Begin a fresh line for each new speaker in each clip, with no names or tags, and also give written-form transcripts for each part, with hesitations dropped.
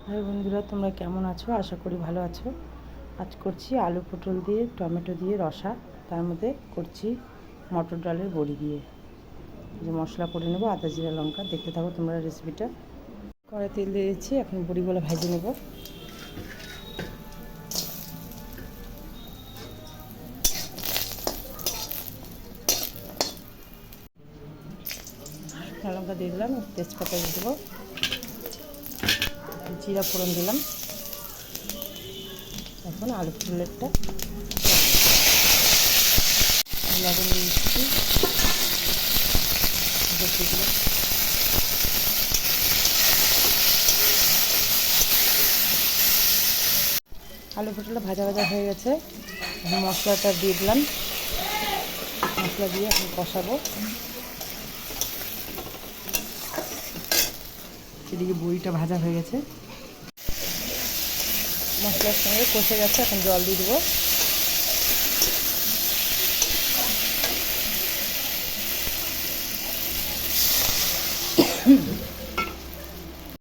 High বন্ধুরা, তোমরা কেমন আছো? আশা করি ভালো আছো। আজ করছি আলু পটল দিয়ে টমেটো দিয়ে রসা, তার মধ্যে করছি মটর ডালের বড়ি দিয়ে। যে মশলা করে নেবো, আদা জিরা লঙ্কা। দেখতে থাকো তোমরা রেসিপিটা। কড়াই তেল দিয়ে দিচ্ছি, এখন বড়িগুলো ভেজে নেব। শুকনো লঙ্কা দিয়ে দিলাম, তেজপাতা দিয়ে দেবো, জিরা ফোড়ন দিলাম। এখন আলু পটলেরটা লবণ দিয়ে দিচ্ছি, দিলাম। আলু পটলটা ভাজা ভাজা হয়ে গেছে, এখন মশলাটা দিয়ে দিলাম। মশলা দিয়ে এখন কষাবো। এদিকে বড়িটা ভাজা হয়ে গেছে, মশলার সঙ্গে কষে গেছে। এখন জল দিয়ে দেবো।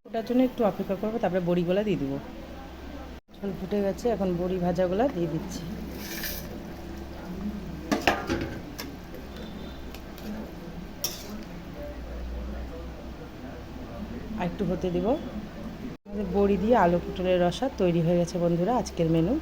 ওটার জন্য একটু অপেক্ষা করবো, তারপরে বড়িগুলো দিয়ে দেবো। জল ফুটে গেছে, এখন বড়ি ভাজাগুলো দিয়ে দিচ্ছি। আর একটু হতে দেবো। বড়ি দিয়ে আলু পটলের রসা তৈরি হয়ে গেছে বন্ধুরা, আজকের মেনু।